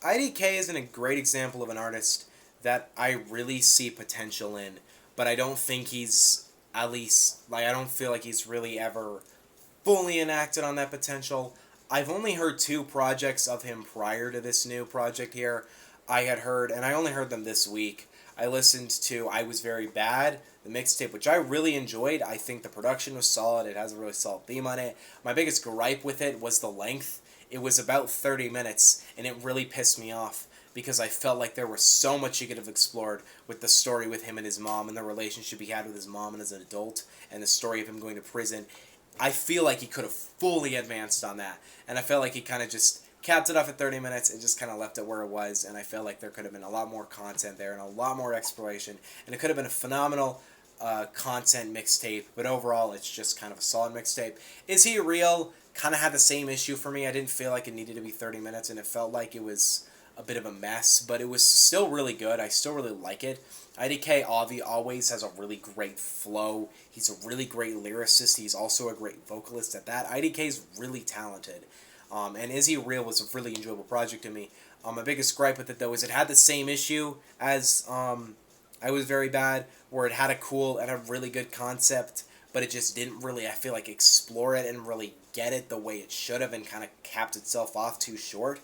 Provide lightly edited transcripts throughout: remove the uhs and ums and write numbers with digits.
IDK isn't a great example of an artist that I really see potential in, but I don't think he's, at least, like, I don't feel like he's really ever fully enacted on that potential. I've only heard two projects of him prior to this new project here. I had heard, and I only heard them this week. I listened to I Was Very Bad, the mixtape, which I really enjoyed. I think the production was solid. It has a really solid theme on it. My biggest gripe with it was the length. It was about 30 minutes, and it really pissed me off because I felt like there was so much he could have explored with the story with him and his mom and the relationship he had with his mom and as an adult and the story of him going to prison. I feel like he could have fully advanced on that, and I felt like he kind of just capped it off at 30 minutes and just kind of left it where it was, and I felt like there could have been a lot more content there and a lot more exploration, and it could have been a phenomenal content mixtape, but overall it's just kind of a solid mixtape. Is he real? Kind of had the same issue for me. I didn't feel like it needed to be 30 minutes, and it felt like it was a bit of a mess, but it was still really good. I still really like it. IDK always has a really great flow. He's a really great lyricist. He's also a great vocalist at that. IDK's really talented. And Is He Real was a really enjoyable project to me. My biggest gripe with it, though, is it had the same issue as I Was Very Bad, where it had a really good concept, but it just didn't really, I feel like, explore it and really get it the way it should have, and kind of capped itself off too short.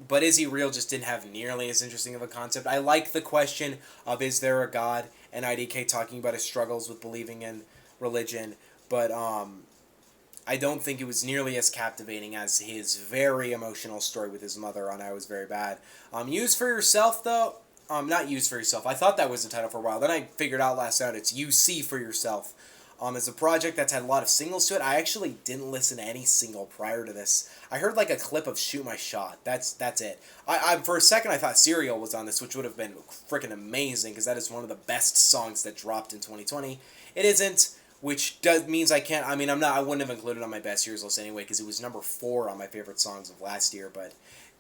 But Is He Real just didn't have nearly as interesting of a concept. I like the question of is there a God, and IDK talking about his struggles with believing in religion, but I don't think it was nearly as captivating as his very emotional story with his mother on I Was Very Bad. Use For Yourself, though, not Use For Yourself. I thought that was the title for a while. Then I figured out last night it's You See For Yourself. It's a project that's had a lot of singles to it. I actually didn't listen to any single prior to this. I heard like a clip of Shoot My Shot. That's it. I for a second I thought Serial was on this, which would have been freaking amazing because that is one of the best songs that dropped in 2020. It isn't, which means I can't. I mean, I wouldn't have included it on my best years list anyway because it was number 4 on my favorite songs of last year. But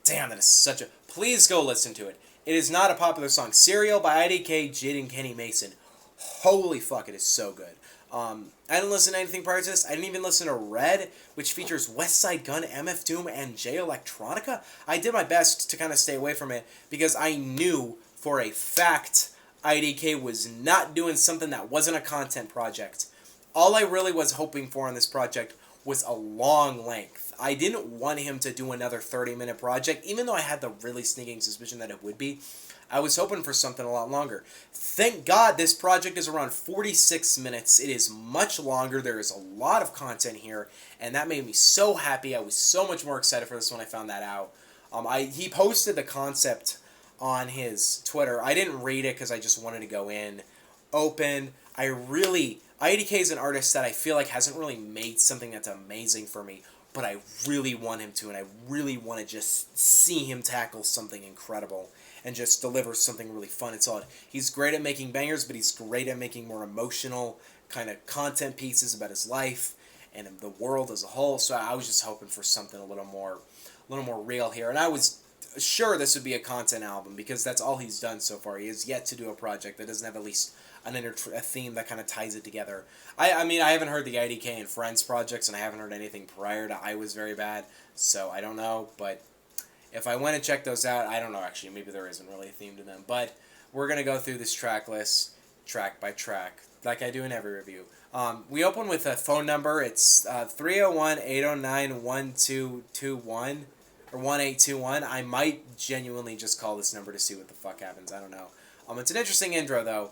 damn, that is such a. Please go listen to it. It is not a popular song. Serial by IDK, Jid, and Kenny Mason. Holy fuck, it is so good. I didn't listen to anything prior to this. I didn't even listen to Red, which features Westside Gunn, MF Doom, and Jay Electronica. I did my best to kind of stay away from it because I knew for a fact IDK was not doing something that wasn't a content project. All I really was hoping for on this project was a long length. I didn't want him to do another 30-minute project, even though I had the really sneaking suspicion that it would be. I was hoping for something a lot longer. Thank God this project is around 46 minutes. It is much longer. There is a lot of content here, and that made me so happy. I was so much more excited for this when I found that out. He posted the concept on his Twitter. I didn't read it because I just wanted to go in open. IDK is an artist that I feel like hasn't really made something that's amazing for me, but I really want him to, and I really want to just see him tackle something incredible and just deliver something really fun and solid. He's great at making bangers, but he's great at making more emotional kind of content pieces about his life and the world as a whole. So I was just hoping for something a little more real here, and I was sure this would be a content album because that's all he's done so far. He has yet to do a project that doesn't have at least a theme that kind of ties it together. I mean, I haven't heard the IDK and Friends projects, and I haven't heard anything prior to I Was Very Bad, so I don't know, but if I went and check those out, I don't know, actually, maybe there isn't really a theme to them, but we're going to go through this track list track by track, like I do in every review. We open with a phone number. It's 301-809-1221, or 1821. I might genuinely just call this number to see what the fuck happens. I don't know. It's an interesting intro, though.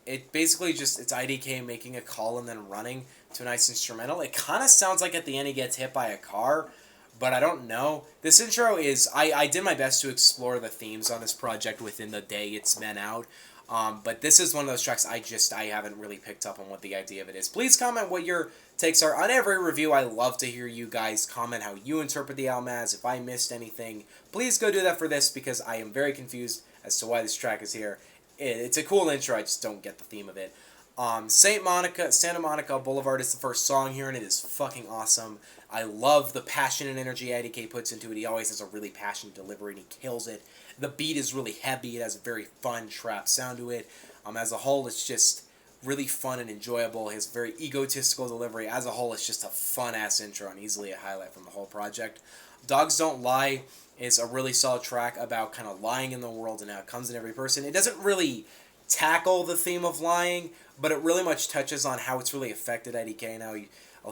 It basically it's IDK making a call and then running to a nice instrumental. It kind of sounds like at the end he gets hit by a car, but I don't know. This intro is, I did my best to explore the themes on this project within the day it's been out. But this is one of those tracks I haven't really picked up on what the idea of it is. Please comment what your takes are on every review. I love to hear you guys comment how you interpret the album as. If I missed anything, please go do that for this because I am very confused as to why this track is here. It's a cool intro, I just don't get the theme of it. Santa Monica Boulevard is the first song here, and it is fucking awesome. I love the passion and energy IDK puts into it. He always has a really passionate delivery, and he kills it. The beat is really heavy. It has a very fun trap sound to it. As a whole, it's just really fun and enjoyable. His very egotistical delivery. As a whole, it's just a fun-ass intro and easily a highlight from the whole project. Dogs Don't Lie is a really solid track about kind of lying in the world and how it comes in every person. It doesn't really tackle the theme of lying, but it really much touches on how it's really affected IDK and how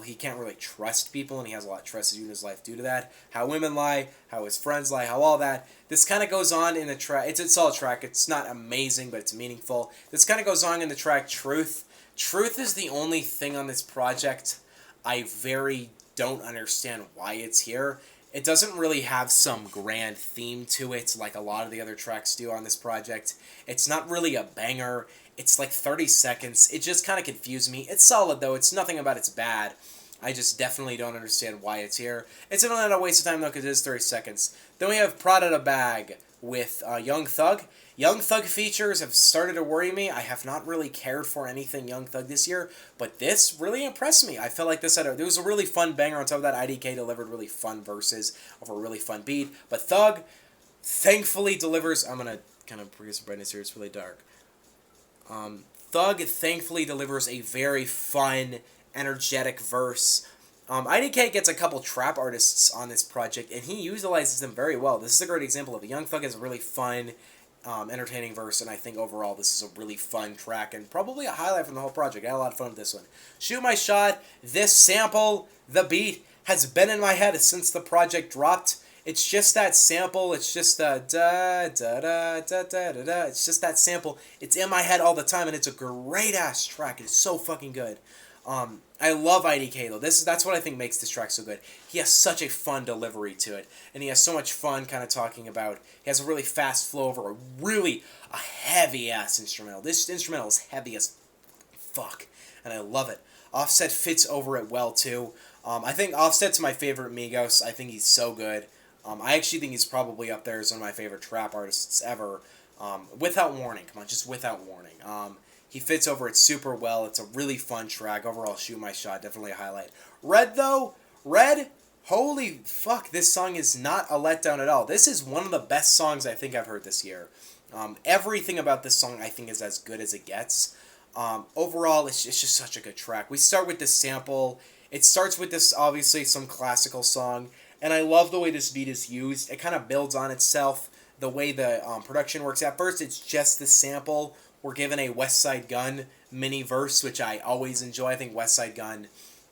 he can't really trust people, and he has a lot of trust issues in his life due to that. How women lie, how his friends lie, how all that. This kind of goes on in the track. It's a solid track. It's not amazing, but it's meaningful. This kind of goes on in the track Truth. Truth is the only thing on this project I very don't understand why it's here. It doesn't really have some grand theme to it like a lot of the other tracks do on this project. It's not really a banger. It's like 30 seconds. It just kind of confused me. It's solid, though. It's nothing about it's bad. I just definitely don't understand why it's here. It's definitely not a waste of time, though, because it is 30 seconds. Then we have Pradadabag with Young Thug. Young Thug features have started to worry me. I have not really cared for anything Young Thug this year, but this really impressed me. I felt like there was a really fun banger on top of that. IDK delivered really fun verses over a really fun beat, but Thug thankfully delivers. I'm going to kind of increase the brightness here. It's really dark. Thug thankfully delivers a very fun, energetic verse. IDK gets a couple trap artists on this project, and he utilizes them very well. This is a great example of it. Young Thug has a really fun, entertaining verse, and I think overall this is a really fun track, and probably a highlight from the whole project. I had a lot of fun with this one. Shoot My Shot, this sample, the beat, has been in my head since the project dropped. It's just that sample. It's just the da da da da da da da. It's just that sample. It's in my head all the time, and it's a great ass track. It's so fucking good. I love IDK though. That's what I think makes this track so good. He has such a fun delivery to it, and he has so much fun kind of talking about. He has a really fast flow over a heavy ass instrumental. This instrumental is heavy as fuck, and I love it. Offset fits over it well too. I think Offset's my favorite Migos. I think he's so good. I actually think he's probably up there as one of my favorite trap artists ever. Without Warning, come on, just Without Warning. He fits over it super well. It's a really fun track. Overall, Shoot My Shot, definitely a highlight. Red, though, holy fuck, this song is not a letdown at all. This is one of the best songs I think I've heard this year. Everything about this song I think is as good as it gets. Overall, it's just such a good track. We start with this sample. It starts with this, obviously, some classical song. And I love the way this beat is used. It kind of builds on itself. The way the production works. At first, it's just the sample. We're given a West Side Gun mini verse, which I always enjoy. I think West Side Gun,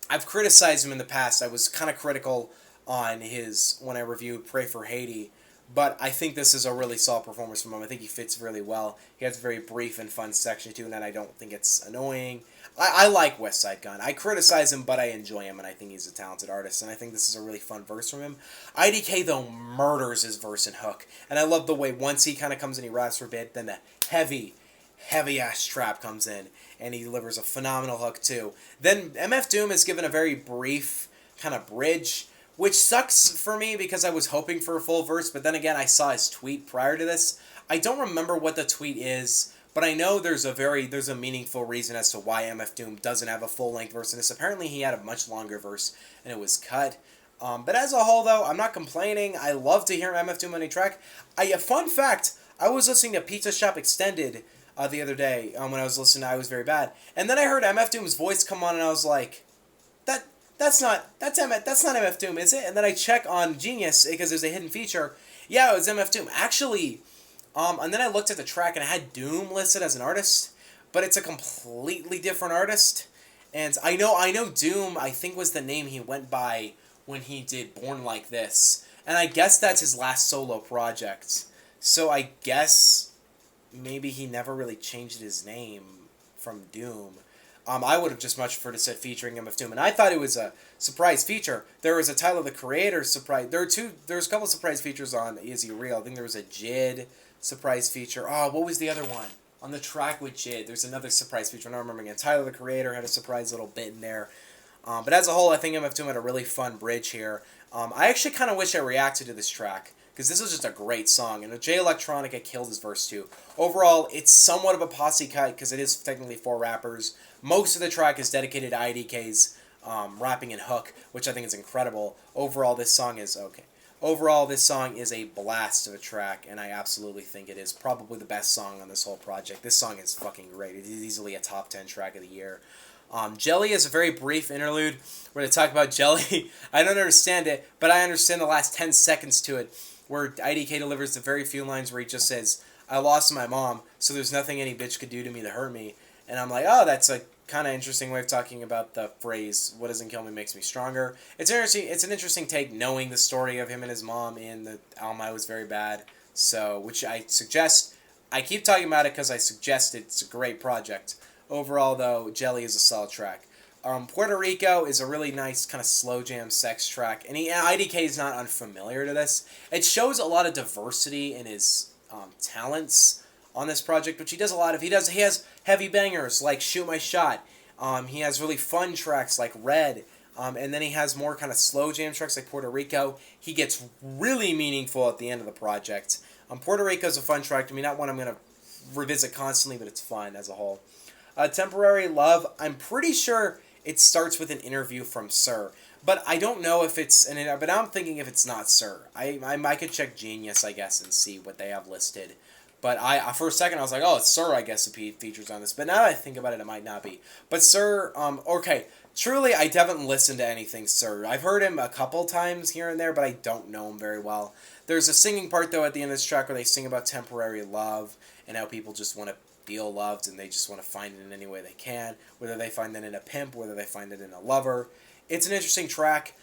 I've criticized him in the past. I was kind of critical on his, when I reviewed Pray for Haiti. But I think this is a really solid performance from him. I think he fits really well. He has a very brief and fun section too, and I don't think it's annoying. I like West Side Gun. I criticize him, but I enjoy him, and I think he's a talented artist, and I think this is a really fun verse from him. IDK, though, murders his verse and hook, and I love the way once he kind of comes in, he raps for a bit, then the heavy-ass trap comes in, and he delivers a phenomenal hook, too. Then MF Doom is given a very brief kind of bridge, which sucks for me because I was hoping for a full verse, but then again, I saw his tweet prior to this. I don't remember what the tweet is, but I know there's a meaningful reason as to why MF Doom doesn't have a full-length verse in this. Apparently, he had a much longer verse, and it was cut. But as a whole, though, I'm not complaining. I love to hear MF Doom on a track. A fun fact, I was listening to Pizza Shop Extended the other day when I was listening to I Was Very Bad. And then I heard MF Doom's voice come on, and I was like, that's not MF Doom, is it? And then I check on Genius, because there's a hidden feature. Yeah, it was MF Doom. Actually, and then I looked at the track, and I had Doom listed as an artist, but it's a completely different artist. And I know Doom, I think, was the name he went by when he did Born Like This. And I guess that's his last solo project. So I guess maybe he never really changed his name from Doom. I would have just much preferred to say featuring MF Doom, and I thought it was a surprise feature. There was a Tyler the Creator surprise. There's a couple surprise features on Is He Real? I think there was a Jid surprise feature. Oh, what was the other one? On the track with Jid, there's another surprise feature. I don't remember again. Tyler the Creator had a surprise little bit in there. But as a whole, I think MF Doom had a really fun bridge here. I actually kind of wish I reacted to this track, because this is just a great song, and Jay Electronica killed his verse too. Overall, it's somewhat of a posse cut, because it is technically 4 rappers. Most of the track is dedicated to IDK's rapping and hook, which I think is incredible. Overall, this song is okay. Overall, this song is a blast of a track, and I absolutely think it is probably the best song on this whole project. This song is fucking great. It is easily a top 10 track of the year. Jelly is a very brief interlude where they talk about Jelly. I don't understand it, but I understand the last 10 seconds to it, where IDK delivers the very few lines where he just says, I lost my mom, so there's nothing any bitch could do to me to hurt me. And I'm like, oh, that's a kind of interesting way of talking about the phrase, what doesn't kill me makes me stronger. It's interesting. It's an interesting take, knowing the story of him and his mom in the album I Was Very Bad. So, which I suggest, I keep talking about it because I suggest it's a great project. Overall, though, Jelly is a solid track. Puerto Rico is a really nice kind of slow jam sex track, and IDK is not unfamiliar to this. It shows a lot of diversity in his talents on this project, which he does a lot of. He has heavy bangers like Shoot My Shot. He has really fun tracks like Red. And then he has more kind of slow jam tracks like Puerto Rico. He gets really meaningful at the end of the project. Puerto Rico is a fun track to me, not one I'm going to revisit constantly, but it's fun as a whole. Temporary Love, I'm pretty sure it starts with an interview from Sir. But I don't know if it's but I'm thinking if it's not Sir. I could check Genius, I guess, and see what they have listed. But for a second I was like, oh, it's Sir, I guess, if he features on this. But now that I think about it, it might not be. But Sir, okay, truly, I haven't listened to anything Sir. I've heard him a couple times here and there, but I don't know him very well. There's a singing part, though, at the end of this track where they sing about temporary love and how people just want to feel loved and they just want to find it in any way they can, whether they find it in a pimp, whether they find it in a lover. It's an interesting track,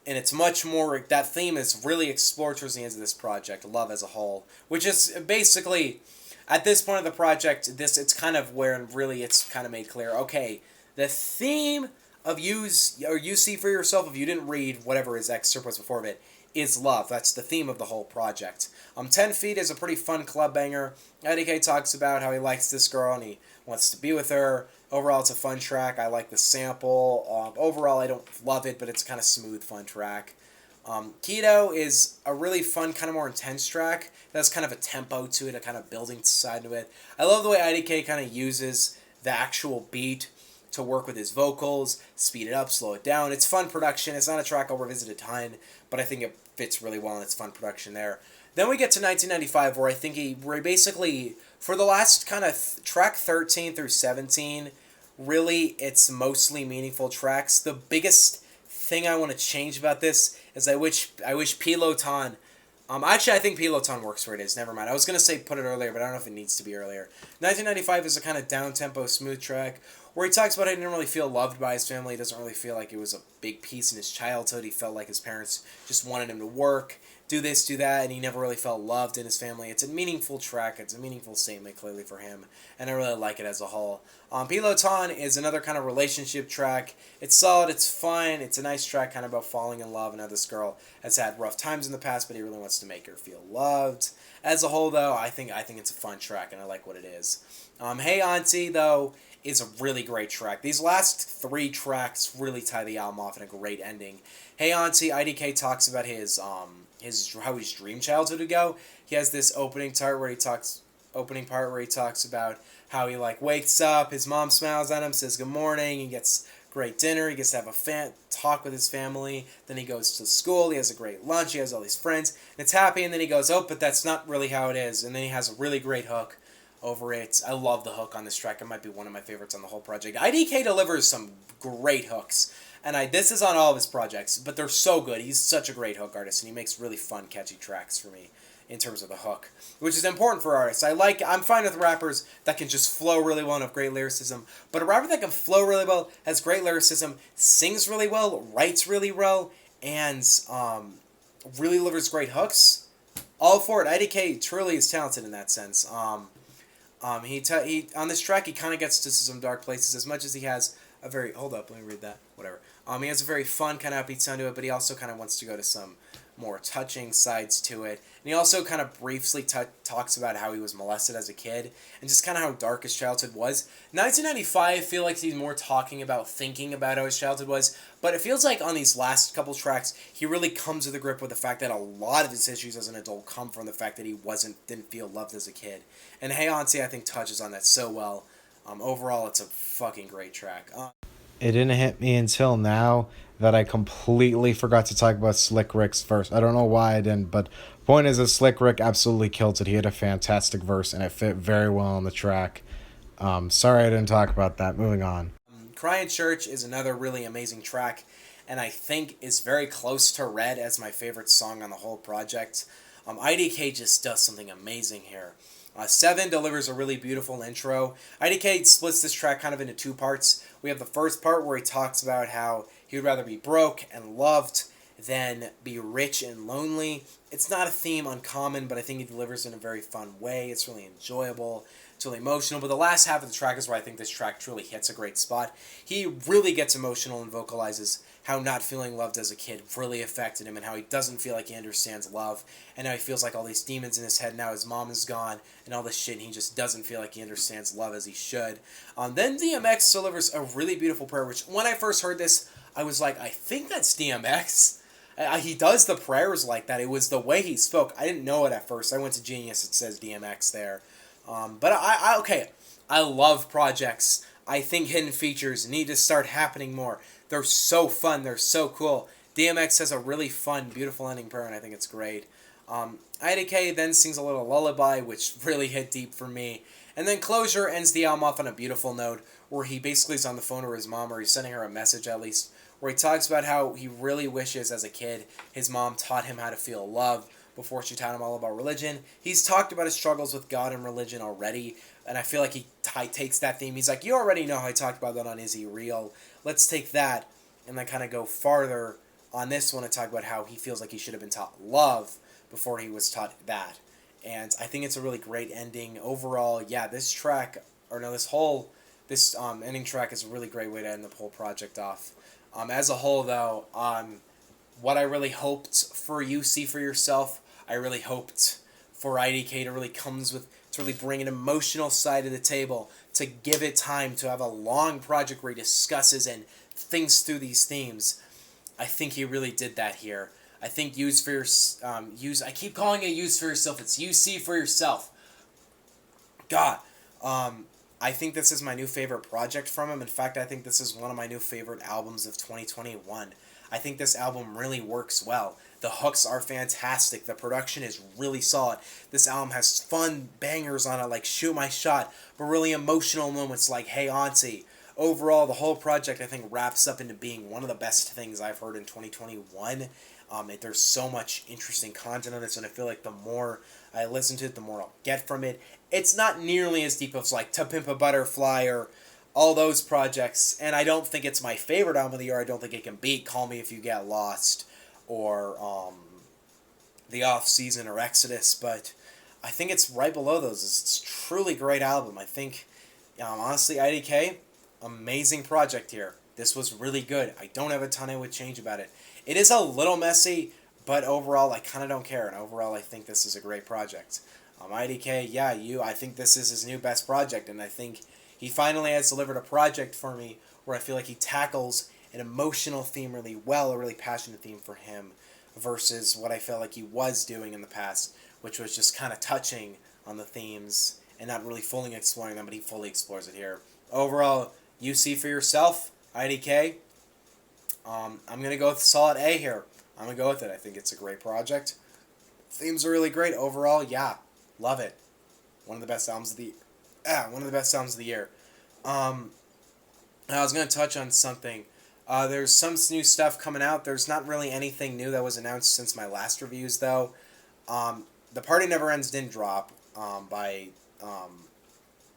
and it's much more, that theme is really explored towards the end of this project, love as a whole, which is basically, at this point of the project, it's kind of where really it's kind of made clear, okay, the theme of You See For Yourself, if you didn't read whatever his excerpt was before of it, is love. That's the theme of the whole project. 10 Feet is a pretty fun club banger. IDK talks about how he likes this girl and he wants to be with her. Overall, it's a fun track. I like the sample. Overall, I don't love it, but it's a kind of smooth, fun track. Keto is a really fun, kind of more intense track. That's kind of a tempo to it, a kind of building side to it. I love the way IDK kind of uses the actual beat to work with his vocals, speed it up, slow it down. It's fun production. It's not a track I'll revisit a ton, but I think it fits really well and it's fun production there. Then we get to 1995, where I think he basically, for the last kind of track 13 through 17, really it's mostly meaningful tracks. The biggest thing I want to change about this is I wish Piloton. Actually, I think Piloton works where it is. Never mind. I was going to say put it earlier, but I don't know if it needs to be earlier. 1995 is a kind of down-tempo, smooth track where he talks about how he didn't really feel loved by his family. He doesn't really feel like it was a big piece in his childhood. He felt like his parents just wanted him to work, do this, do that, and he never really felt loved in his family. It's a meaningful track. It's a meaningful statement, clearly, for him, and I really like it as a whole. Piloton is another kind of relationship track. It's solid, it's fun, it's a nice track kind of about falling in love and how this girl has had rough times in the past, but he really wants to make her feel loved. As a whole, though, I think it's a fun track, and I like what it is. Hey Auntie, though, is a really great track. These last 3 tracks really tie the album off in a great ending. Hey Auntie, IDK talks about his how his dream childhood would go. He has this opening part where he talks about how he wakes up, his mom smiles at him, says good morning, he gets great dinner, he gets to have a talk with his family, then he goes to school, he has a great lunch, he has all these friends, and it's happy, and then he goes, oh, but that's not really how it is, and then he has a really great hook over it. I love the hook on this track. It might be one of my favorites on the whole project. IDK delivers some great hooks, and this is on all of his projects, but they're so good. He's such a great hook artist, and he makes really fun, catchy tracks for me in terms of the hook, which is important for artists. I'm fine with rappers that can just flow really well and have great lyricism, but a rapper that can flow really well, has great lyricism, sings really well, writes really well, and really delivers great hooks, all for it. IDK truly is talented in that sense. He on this track, he kind of gets to some dark places, as much as he has a very, hold up, let me read that, whatever. He has a very fun kind of upbeat sound to it, but he also kind of wants to go to some more touching sides to it. And he also kind of briefly talks about how he was molested as a kid, and just kind of how dark his childhood was. 1995, I feel like he's more thinking about how his childhood was, but it feels like on these last couple tracks, he really comes to the grip with the fact that a lot of his issues as an adult come from the fact that he didn't feel loved as a kid. And Hey Auntie, I think, touches on that so well. Overall, it's a fucking great track. It didn't hit me until now that I completely forgot to talk about Slick Rick's verse. I don't know why I didn't, but point is that Slick Rick absolutely killed it. He had a fantastic verse, and it fit very well on the track. Sorry I didn't talk about that. Moving on. Cry in Church is another really amazing track, and I think is very close to Red as my favorite song on the whole project. IDK just does something amazing here. Seven delivers a really beautiful intro. IDK splits this track kind of into two parts. We have the first part where he talks about how he would rather be broke and loved than be rich and lonely. It's not a theme uncommon, but I think he delivers in a very fun way. It's really enjoyable. It's really emotional. But the last half of the track is where I think this track truly hits a great spot. He really gets emotional and vocalizes how not feeling loved as a kid really affected him, and how he doesn't feel like he understands love, and how he feels like all these demons in his head now his mom is gone and all this shit, and he just doesn't feel like he understands love as he should. Then DMX delivers a really beautiful prayer, which when I first heard this, I was like, I think that's DMX. He does the prayers like that. It was the way he spoke. I didn't know it at first. I went to Genius. It says DMX there. But okay, I love projects. I think hidden features need to start happening more. They're so fun. They're so cool. DMX has a really fun, beautiful ending prayer, and I think it's great. IDK then sings a little lullaby, which really hit deep for me. And then Closure ends the album off on a beautiful note, where he basically is on the phone with his mom, or he's sending her a message at least, where he talks about how he really wishes as a kid his mom taught him how to feel love before she taught him all about religion. He's talked about his struggles with God and religion already, and I feel like he takes that theme. He's like, you already know how I talked about that on Is He Real? Let's take that and then kind of go farther on this one and talk about how he feels like he should have been taught love before he was taught that. And I think it's a really great ending. Overall, yeah, this ending track is a really great way to end the whole project off. As a whole, though, what I really hoped for You See For Yourself, I really hoped for IDK to really bring an emotional side to the table, to give it time to have a long project where he discusses and thinks through these themes. I think he really did that here. I think I keep calling it Use For Yourself. It's You See For Yourself. God. I think this is my new favorite project from him. In fact, I think this is one of my new favorite albums of 2021. I think this album really works well. The hooks are fantastic. The production is really solid. This album has fun bangers on it like Shoot My Shot, but really emotional moments like Hey Auntie. Overall, the whole project, I think, wraps up into being one of the best things I've heard in 2021. There's so much interesting content on this, and I feel like the more I listen to it, the more I'll get from it. It's not nearly as deep as like To Pimp a Butterfly or all those projects, and I don't think it's my favorite album of the year. I don't think it can beat Call Me If You Get Lost or The Off Season or Exodus, but I think it's right below those. It's a truly great album. I think, honestly, IDK, amazing project here. This was really good. I don't have a ton I would change about it. It is a little messy, but overall, I kind of don't care. And overall, I think this is a great project. IDK, yeah, I think this is his new best project, and I think he finally has delivered a project for me where I feel like he tackles an emotional theme really well, a really passionate theme for him, versus what I felt like he was doing in the past, which was just kind of touching on the themes and not really fully exploring them, but he fully explores it here. Overall, You See For Yourself, IDK, I'm going to go with a solid A here. I'm going to go with it. I think it's a great project. Themes are really great. Overall, yeah, love it. One of the best albums of the year. I was going to touch on something. There's some new stuff coming out. There's not really anything new that was announced since my last reviews, though. The Party Never Ends didn't drop by,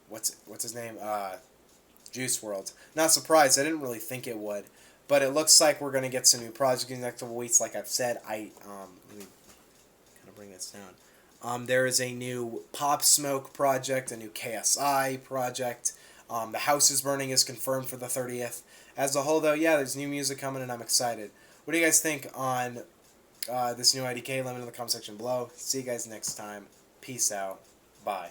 what's his name? Juice WRLD. Not surprised. I didn't really think it would. But it looks like we're going to get some new projects in the next couple weeks. Like I've said, let me kind of bring this down. There is a new Pop Smoke project, a new KSI project. The House is Burning is confirmed for the 30th. As a whole, though, yeah, there's new music coming, and I'm excited. What do you guys think on this new IDK? Let me know in the comment section below. See you guys next time. Peace out. Bye.